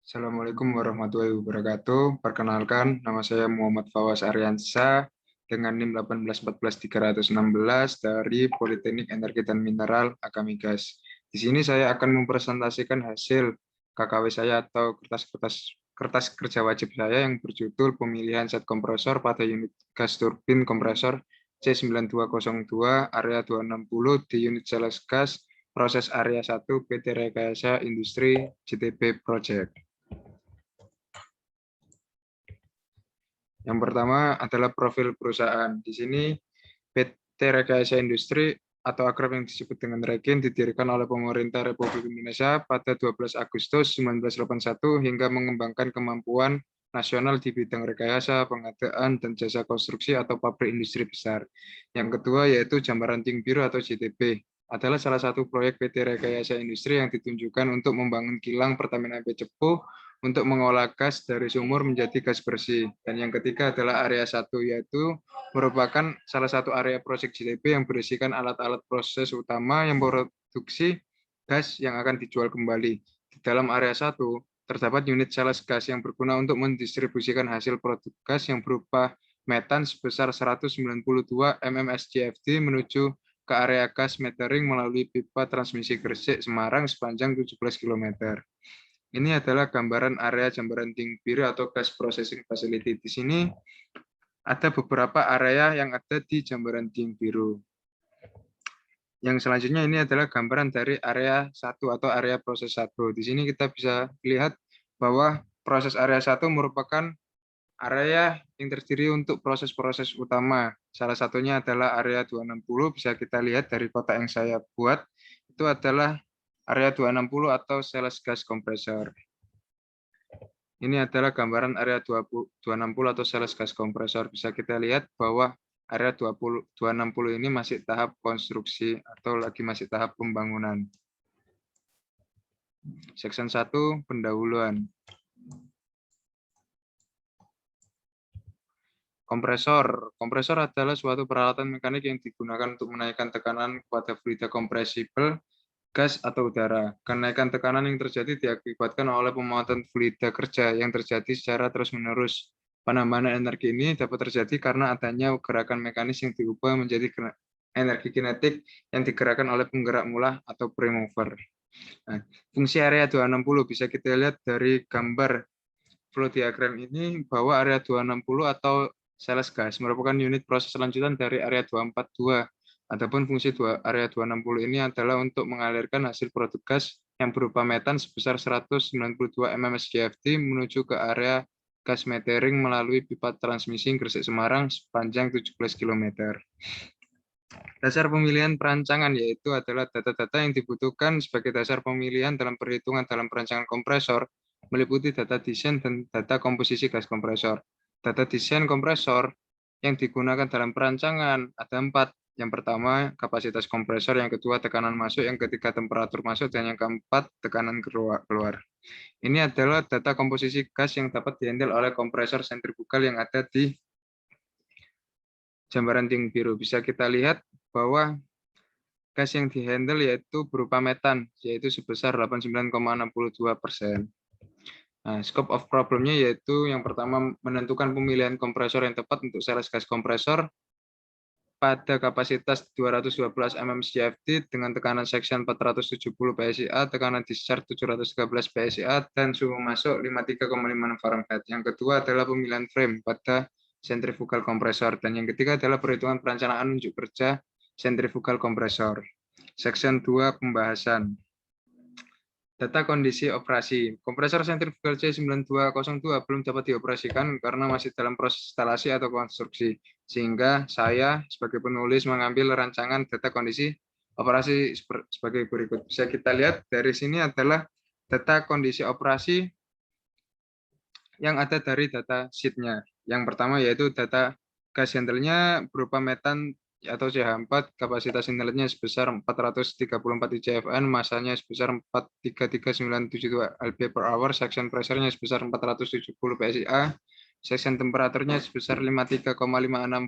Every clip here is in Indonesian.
Assalamualaikum warahmatullahi wabarakatuh. Perkenalkan, nama saya Muhammad Fawaz Aryansa dengan NIM 1814316 dari Politeknik Energi dan Mineral Akamigas. Di sini saya akan mempresentasikan hasil KKW saya atau kertas kerja wajib saya yang berjudul pemilihan set kompresor pada unit gas turbin kompresor C9202 area 260 di unit sales gas proses area 1 PT Rekayasa Industri JTB Project. Yang pertama adalah profil perusahaan. Di sini PT Rekayasa Industri atau akrab yang disebut dengan Regen didirikan oleh pemerintah Republik Indonesia pada 12 Agustus 1981 hingga mengembangkan kemampuan nasional di bidang rekayasa, pengadaan, dan jasa konstruksi atau pabrik industri besar. Yang kedua yaitu Jambaran Ting Biru atau JTB adalah salah satu proyek PT Rekayasa Industri yang ditunjukkan untuk membangun kilang Pertamina Cepu untuk mengolah gas dari sumur menjadi gas bersih. Dan yang ketiga adalah area 1, yaitu merupakan salah satu area proyek JTB yang berisikan alat-alat proses utama yang produksi gas yang akan dijual kembali. Di dalam area 1, terdapat unit sales gas yang berguna untuk mendistribusikan hasil produk gas yang berupa metan sebesar 192 mmscfd menuju ke area gas metering melalui pipa transmisi Gresik Semarang sepanjang 17 km. Ini adalah gambaran area Jambaran Ting Biru atau gas processing facility. Di sini ada beberapa area yang ada di Jambaran Ting Biru. Yang selanjutnya ini adalah gambaran dari area 1 atau area proses 1. Di sini kita bisa lihat bahwa proses area 1 merupakan area yang terdiri untuk proses-proses utama. Salah satunya adalah area 260, bisa kita lihat dari kotak yang saya buat. Itu adalah area 260 atau sales gas kompresor. Ini adalah gambaran area 260 atau sales gas kompresor. Bisa kita lihat bahwa area 260 ini masih tahap konstruksi atau lagi masih tahap pembangunan. Section 1, pendahuluan. Kompresor. Kompresor adalah suatu peralatan mekanik yang digunakan untuk menaikkan tekanan pada fluida kompresibel, gas atau udara. Kenaikan tekanan yang terjadi diakibatkan oleh pemuatan fluida kerja yang terjadi secara terus-menerus. Penambahan energi ini dapat terjadi karena adanya gerakan mekanis yang diubah menjadi energi kinetik yang digerakkan oleh penggerak mula atau prime mover. Nah, fungsi area 260 bisa kita lihat dari gambar flow diagram ini bahwa area 260 atau sales gas merupakan unit proses lanjutan dari area 242. Adapun fungsi area 260 ini adalah untuk mengalirkan hasil produk gas yang berupa metan sebesar 192 mmscfd menuju ke area gas metering melalui pipa transmisi Gresik Semarang sepanjang 17 km. Dasar pemilihan perancangan yaitu adalah data-data yang dibutuhkan sebagai dasar pemilihan dalam perhitungan dalam perancangan kompresor, meliputi data desain dan data komposisi gas kompresor. Data desain kompresor yang digunakan dalam perancangan ada 4. Yang pertama, kapasitas kompresor, yang kedua, tekanan masuk, yang ketiga, temperatur masuk, dan yang keempat, tekanan keluar. Ini adalah data komposisi gas yang dapat dihandle oleh kompresor sentrifugal yang ada di Jambaran Ting Biru. Bisa kita lihat bahwa gas yang dihandle yaitu berupa metan, yaitu sebesar 89,62%. Nah, scope of problemnya yaitu yang pertama menentukan pemilihan kompresor yang tepat untuk sales gas kompresor pada kapasitas 212 mmscfd dengan tekanan section 470 PSIA, tekanan discharge 713 PSIA, dan suhu masuk 53,56 Fahrenheit. Yang kedua adalah pemilihan frame pada sentrifugal kompresor, dan yang ketiga adalah perhitungan perencanaan unjuk kerja sentrifugal kompresor. Section 2, pembahasan. Data kondisi operasi. Kompresor sentrifugal C9202 belum dapat dioperasikan karena masih dalam proses instalasi atau konstruksi, sehingga saya sebagai penulis mengambil rancangan data kondisi operasi sebagai berikut. Bisa kita lihat dari sini adalah data kondisi operasi yang ada dari data sheet-nya. Yang pertama yaitu data gas handle-nya berupa metan atau CH4, kapasitas inletnya sebesar 434 ICFN, masanya sebesar 433972 lb per hour, section pressure-nya sebesar 470 PSIA, section temperaturnya sebesar 53,56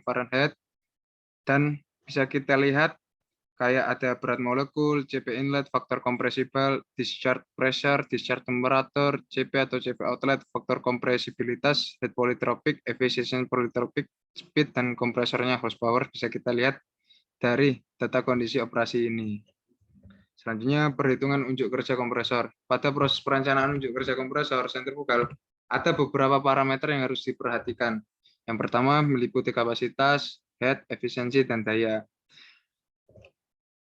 Fahrenheit, dan bisa kita lihat kayak ada berat molekul, CP inlet, faktor kompresibel, discharge pressure, discharge temperature, CP atau CP outlet, faktor kompresibilitas, head polytropic, efficient polytropic, speed, dan kompresornya horsepower bisa kita lihat dari data kondisi operasi ini. Selanjutnya, perhitungan unjuk kerja kompresor. Pada proses perencanaan unjuk kerja kompresor sentrifugal, ada beberapa parameter yang harus diperhatikan. Yang pertama, meliputi kapasitas, head, efisiensi, dan daya.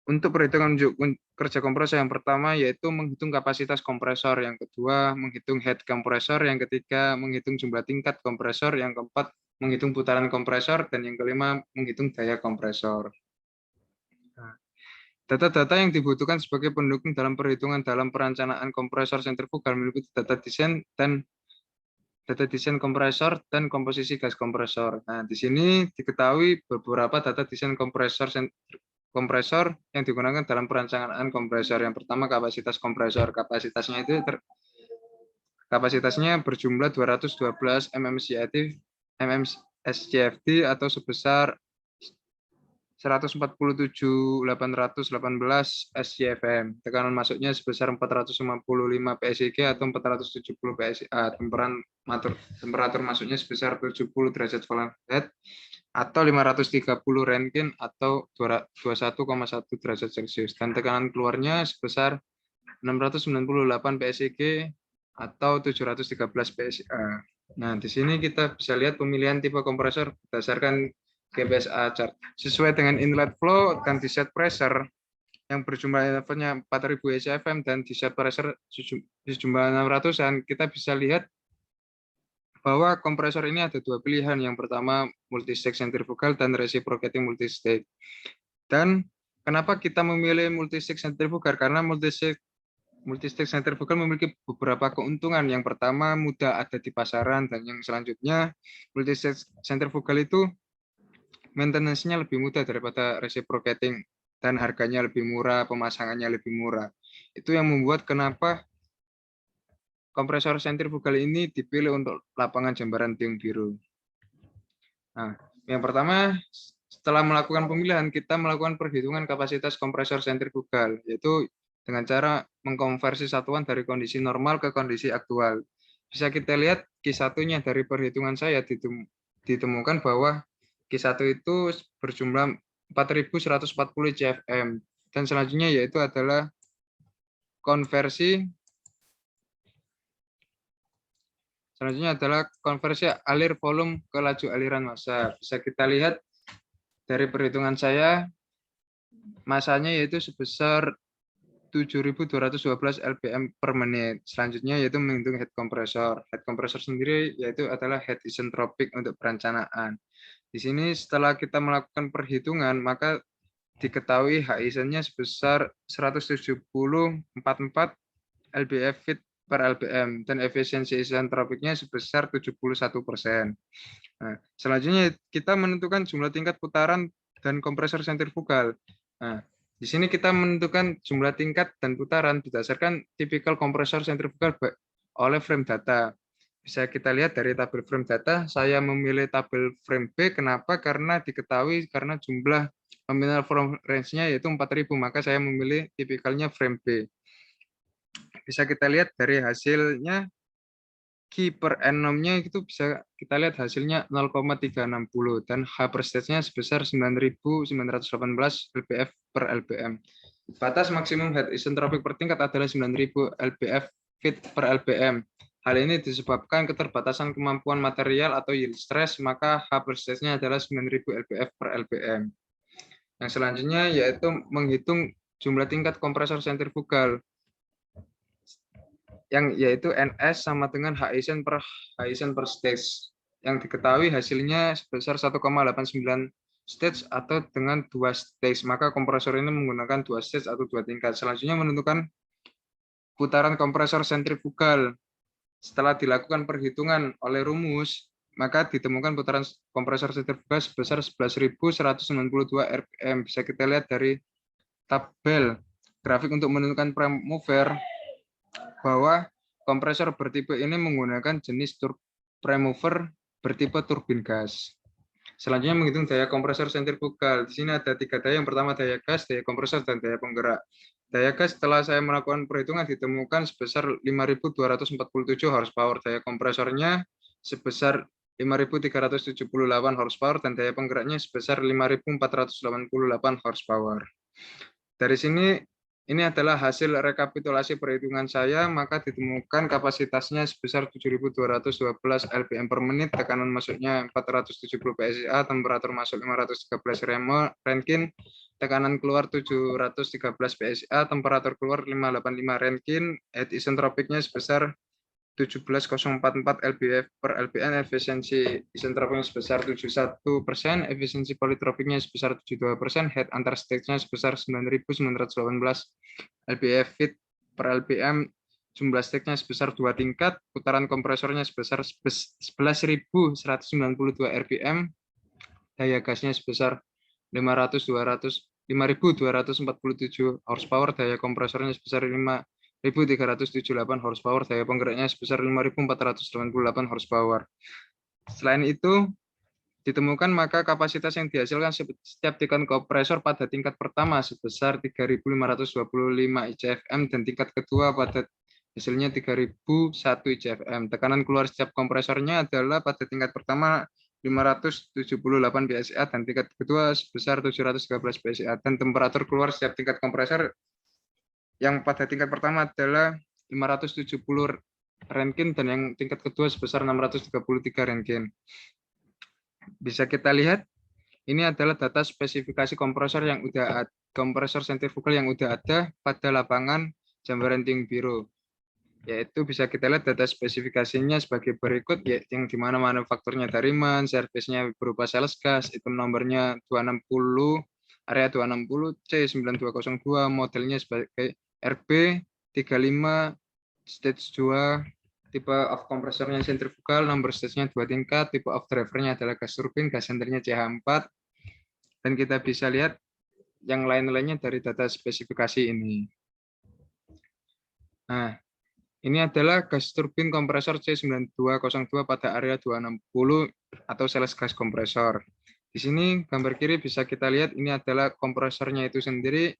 Untuk perhitungan unjuk kerja kompresor yang pertama yaitu menghitung kapasitas kompresor, yang kedua menghitung head kompresor, yang ketiga menghitung jumlah tingkat kompresor, yang keempat menghitung putaran kompresor, dan yang kelima menghitung daya kompresor. Data-data yang dibutuhkan sebagai pendukung dalam perhitungan dalam perencanaan kompresor sentrifugal meliputi data desain kompresor dan komposisi gas kompresor. Nah, di sini diketahui beberapa data desain kompresor yang digunakan dalam perencanaan kompresor. Yang pertama kapasitas kompresor. Kapasitasnya berjumlah 212 mmSCFD atau sebesar 147.818 SCFM. Tekanan masuknya sebesar 455 PSIG atau 470 PSIA. Temperatur masuknya sebesar 70 derajat Fahrenheit atau 530 Rentgen atau 21,1 derajat Celcius. Dan tekanan keluarnya sebesar 698 PSIG atau 713 PSIA. Nah, di sini kita bisa lihat pemilihan tipe kompresor berdasarkan GPSA chart. Sesuai dengan inlet flow dan discharge pressure yang berjumlah levelnya 4000 SCFM dan discharge pressure sejumlah 600-an, kita bisa lihat bahwa kompresor ini ada dua pilihan. Yang pertama multistage sentrifugal dan reciprocating multistage. Dan kenapa kita memilih multistage sentrifugal? Karena multistage sentrifugal memiliki beberapa keuntungan. Yang pertama mudah ada di pasaran, dan yang selanjutnya multistage sentrifugal itu maintenance-nya lebih mudah daripada reciprocating dan harganya lebih murah, pemasangannya lebih murah. Itu yang membuat kenapa kompresor sentrifugal ini dipilih untuk lapangan Jembaran Tiung Biru. Nah, yang pertama setelah melakukan pemilihan kita melakukan perhitungan kapasitas kompresor sentrifugal, yaitu dengan cara mengkonversi satuan dari kondisi normal ke kondisi aktual. Bisa kita lihat Q1-nya dari perhitungan saya ditemukan bahwa Q1 itu berjumlah 4140 CFM, dan selanjutnya yaitu adalah konversi alir volume ke laju aliran massa. Bisa kita lihat dari perhitungan saya masanya yaitu sebesar 7.212 lbm per menit. Selanjutnya yaitu menghitung head kompresor. Head kompresor sendiri yaitu adalah head isentropic untuk perencanaan. Di sini setelah kita melakukan perhitungan, maka diketahui HISN-nya sebesar 170,44 lbf feet per lbm dan efisiensi isentropiknya sebesar 71%. Nah, selanjutnya kita menentukan jumlah tingkat putaran dan kompresor sentrifugal. Nah, di sini kita menentukan jumlah tingkat dan putaran berdasarkan tipikal kompresor sentrifugal oleh frame data. Bisa kita lihat dari tabel frame data, saya memilih tabel frame B. Kenapa? Karena diketahui karena jumlah nominal from range-nya yaitu 4.000, maka saya memilih tipikalnya frame B. Bisa kita lihat dari hasilnya, Q per N-nya itu bisa kita lihat hasilnya 0,360 dan H per stage-nya sebesar 9.918 lbf per lbm. Batas maksimum head isentropic per tingkat adalah 9.000 lbf feet per lbm. Hal ini disebabkan keterbatasan kemampuan material atau yield stress, maka H per stage-nya adalah 9.000 lbf per lbm. Yang selanjutnya yaitu menghitung jumlah tingkat kompresor sentrifugal, yang yaitu NS sama dengan HISN per stage. Yang diketahui hasilnya sebesar 1,89 stage atau dengan 2 stage. Maka kompresor ini menggunakan 2 stage atau 2 tingkat. Selanjutnya menentukan putaran kompresor sentrifugal. Setelah dilakukan perhitungan oleh rumus, maka ditemukan putaran kompresor sentrifugal sebesar 11.192 rpm. Bisa kita lihat dari tabel grafik untuk menentukan prime mover bahwa kompresor bertipe ini menggunakan jenis prime mover bertipe turbin gas. Selanjutnya menghitung daya kompresor sentrifugal. Di sini ada 3 daya. Yang pertama daya gas, daya kompresor, dan daya penggerak. Daya gas setelah saya melakukan perhitungan ditemukan sebesar 5.247 horsepower. Daya kompresornya sebesar 5.378 horsepower dan daya penggeraknya sebesar 5.488 horsepower. Dari sini ini adalah hasil rekapitulasi perhitungan saya, maka ditemukan kapasitasnya sebesar 7.212 lbm per menit, tekanan masuknya 470 psia, temperatur masuk 513 Rankine, tekanan keluar 713 psia, temperatur keluar 585 Rankine, heat isentropiknya sebesar 17,044 lbf per lbn, efisiensi isentropiknya sebesar 71%, efisiensi politropiknya sebesar 72%, head antar stage-nya sebesar 9.918 lbf feet per lbm, jumlah stage-nya sebesar 2 tingkat, putaran kompresornya sebesar 11.192 rpm, daya gasnya sebesar 5.247 horsepower, daya kompresornya sebesar 5.378 horsepower, daya penggeraknya sebesar 5.488 horsepower. Selain itu, ditemukan maka kapasitas yang dihasilkan setiap tingkat kompresor pada tingkat pertama sebesar 3.525 ICFM dan tingkat kedua pada hasilnya 3.001 ICFM. Tekanan keluar setiap kompresornya adalah pada tingkat pertama 578 PSA dan tingkat kedua sebesar 713 PSA, dan temperatur keluar setiap tingkat kompresor yang pada tingkat pertama adalah 570 Rankine dan yang tingkat kedua sebesar 633 Rankine. Bisa kita lihat ini adalah data spesifikasi kompresor sentrifugal yang udah ada pada lapangan Jambaranting Biro. Yaitu bisa kita lihat data spesifikasinya sebagai berikut, yang dimana manufakturnya dari MAN, servisnya berupa sales gas, itu nomornya 260, area 260 C9202, modelnya sebagai RB35, stage 2, tipe of kompresornya sentrifugal, nomor stage-nya 2 tingkat, tipe of driver-nya adalah gas turbin, gas senternya CH4, dan kita bisa lihat yang lain-lainnya dari data spesifikasi ini. Nah, ini adalah gas turbin kompresor C9202 pada area 260 atau sales gas kompresor. Di sini gambar kiri bisa kita lihat ini adalah kompresornya itu sendiri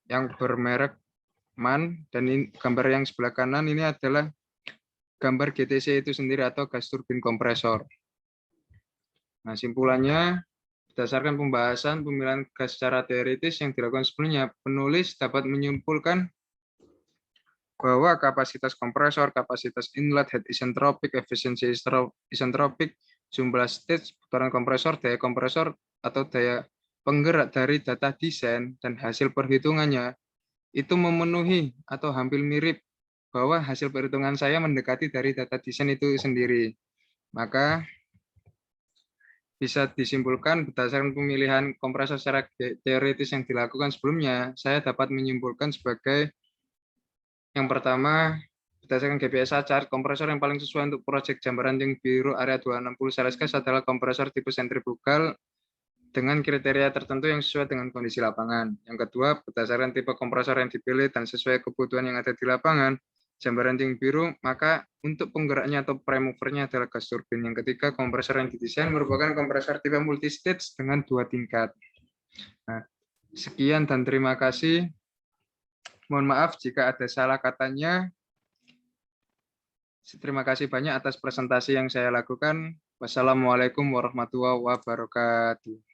yang bermerek MAN, dan ini, gambar yang sebelah kanan ini adalah gambar GTC itu sendiri atau gas turbin kompresor. Nah, simpulannya berdasarkan pembahasan pemilihan gas secara teoritis yang dilakukan sebelumnya, penulis dapat menyimpulkan bahwa kapasitas kompresor, kapasitas inlet, head isentropik, efisiensi isentropik, jumlah stage, putaran kompresor, daya kompresor, atau daya penggerak dari data desain dan hasil perhitungannya itu memenuhi atau hampir mirip, bahwa hasil perhitungan saya mendekati dari data desain itu sendiri. Maka bisa disimpulkan berdasarkan pemilihan kompresor secara teoritis yang dilakukan sebelumnya, saya dapat menyimpulkan sebagai yang pertama, berdasarkan GPSA chart, kompresor yang paling sesuai untuk proyek Jambaranting Biro area 260 sales gas adalah kompresor tipe sentrifugal dengan kriteria tertentu yang sesuai dengan kondisi lapangan. Yang kedua, berdasarkan tipe kompresor yang dipilih dan sesuai kebutuhan yang ada di lapangan Jambaranting Biro, maka untuk penggeraknya atau prime movernya adalah gas turbin. Yang ketiga, kompresor yang didesain merupakan kompresor tipe multistage dengan 2 tingkat. Nah, sekian dan terima kasih. Mohon maaf jika ada salah katanya. Terima kasih banyak atas presentasi yang saya lakukan. Wassalamualaikum warahmatullahi wabarakatuh.